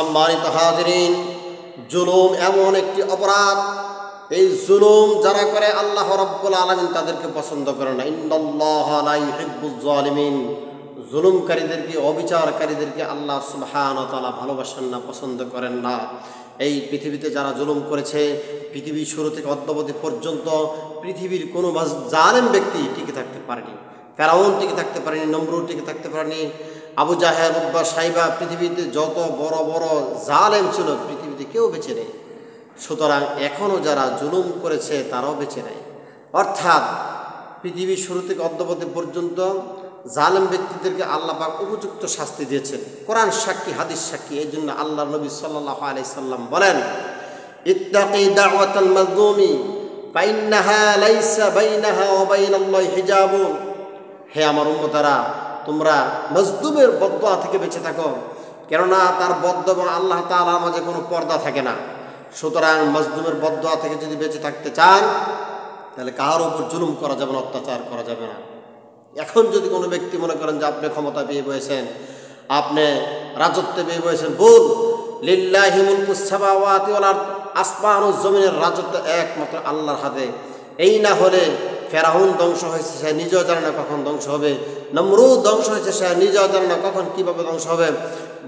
সম্মানিত হাজিরিন, জুলুম এমন একটি অপরাধ, এই জুলুম যারা করে আল্লাহ রাব্বুল আলামিন তাদেরকে পছন্দ করে না। ইন্নাল্লাহা লা ইউহিব্বুজ জালিমিন, জুলুমকারীদেরকে, অবিচারকারীদেরকে আল্লাহ সুবহানাহু ওয়া তাআলা ভালোবাসেন না, পছন্দ করেন না। এই পৃথিবীতে যারা জুলুম করেছে, পৃথিবীর শুরু থেকে অদ্যাবধি পর্যন্ত পৃথিবীর কোনো জালেম ব্যক্তি টিকে থাকতে পারেনি। ফেরাউন টিকে থাকতে পারেনি, নমরুদ টিকে থাকতে পারেনি, আবু জাহেল, উতবা, সাইবা, পৃথিবীতে যত বড় বড় জালেম ছিল পৃথিবীতে কেউ বেঁচে নেই। সুতরাং এখনও যারা জুলুম করেছে তারাও বেঁচে নেই। অর্থাৎ পৃথিবীর শুরু থেকে অদ্যাবধি পর্যন্ত জালেম ব্যক্তিদেরকে আল্লাহ পাক উপযুক্ত শাস্তি দিয়েছেন। কোরআন সাক্ষী, হাদিস সাক্ষী। এই জন্য আল্লাহ নবী সাল্লাল্লাহু আলাইহি সাল্লাম বলেন, ইত্তাকি দাওয়াতাল মাজলুমি ফাইন্নাহা লাইসা বাইনাহা ওয়া বাইনাল্লাহি হিজাবুন। হে আমার উম্মতারা, তোমরা মজলুমের বদদুয়া থেকে বেঁচে থাকো, কেননা তার বদদুয়া এবং আল্লাহ তাআলার মাঝে কোনো পর্দা থাকে না। সুতরাং মজলুমের বদদুয়া থেকে যদি বেঁচে থাকতে চান তাহলে কারোর উপর জুলুম করা যাবে না, অত্যাচার করা যাবে না। এখন যদি কোনো ব্যক্তি মনে করেন যে আপনি ক্ষমতা পেয়ে বসেছেন, আপনি রাজত্বে পেয়ে বসেছেন, ভুল। লিল্লাহি মুলকুস সামাওয়াতি ওয়াল আরদ, আসমান ও জমিনের রাজত্ব একমাত্র আল্লাহর হাতে। এই না হলে ফেরাউন ধ্বংস হয়েছে, সে নিজেও জানে না কখন ধ্বংস হবে। নমরুদ ধ্বংস হয়েছে, সে নিজেও জানে না কখন কিভাবে ধ্বংস হবে।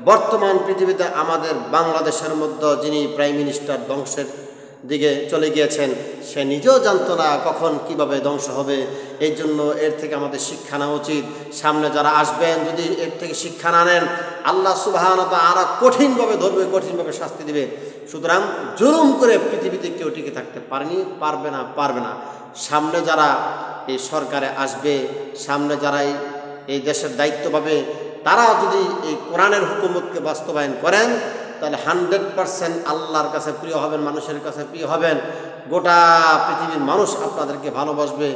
বর্তমান পৃথিবীতে আমাদের বাংলাদেশের মধ্যে যিনি প্রাইম মিনিস্টার ধ্বংসের দিকে চলে গিয়েছেন, সে নিজেও জানতো না কখন কিভাবে ধ্বংস হবে। এই জন্য এর থেকে আমাদের শিক্ষা নেওয়া উচিত। সামনে যারা আসবেন যদি এর থেকে শিক্ষা না নেন, আল্লাহ সুবহানাহু ওয়া তাআলা কঠিনভাবে ধরবে, কঠিনভাবে শাস্তি দিবে। সুতরাং জুলুম করে পৃথিবীতে কেউ টিকে থাকতে পারবে না। সামনে যারা এই সরকারে আসবে, সামনে যারা এই দেশের দায়িত্ব পাবে, তারা যদি এই কোরআনের হুকুমতকে বাস্তবায়ন করেন তাহলে 100% আল্লাহর কাছে প্রিয় হবেন, মানুষের কাছে প্রিয় হবেন। গোটা পৃথিবীর মানুষ আপনাদেরকে ভালোবাসবে,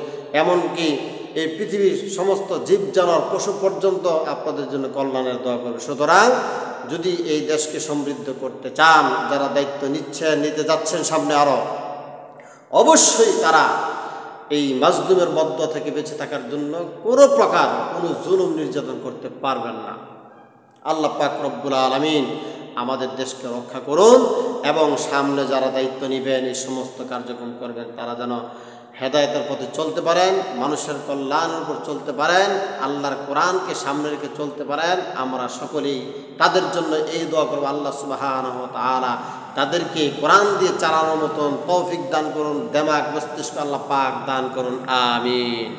এমনকি এই পৃথিবীর সমস্ত জীব জানোয়ার, পশু পর্যন্ত আপনাদের জন্য কল্যাণের দোয়া করবে। সুতরাং যদি এই দেশকে সমৃদ্ধ করতে চান, যারা দায়িত্ব নিতে যাচ্ছেন সামনে আরও, অবশ্যই তারা এই মাজলুমের বদদুয়া থেকে বেঁচে থাকার জন্য কোনো প্রকার কোনো জুলুম নির্যাতন করতে পারবেন না। আল্লাহ পাক রব্বুল আলামিন আমাদের দেশকে রক্ষা করুন, এবং সামনে যারা দায়িত্ব নেবেন, এই সমস্ত কার্যক্রম করবেন, তারা যেন হেদায়েতের পথে চলতে পারেন, মানুষের কল্যাণের উপর চলতে পারেন, আল্লাহর কোরআনকে সামনে রেখে চলতে পারেন। আমরা সকলেই তাদের জন্য এই দোয়া করব, আল্লাহ সুবহানাহু ওয়া তাআলা তাদেরকে কোরআন দিয়ে চালানোর মতন তৌফিক দান করুন, দেমাগ মস্তিষ্ক আল্লাহ পাক দান করুন। আমিন।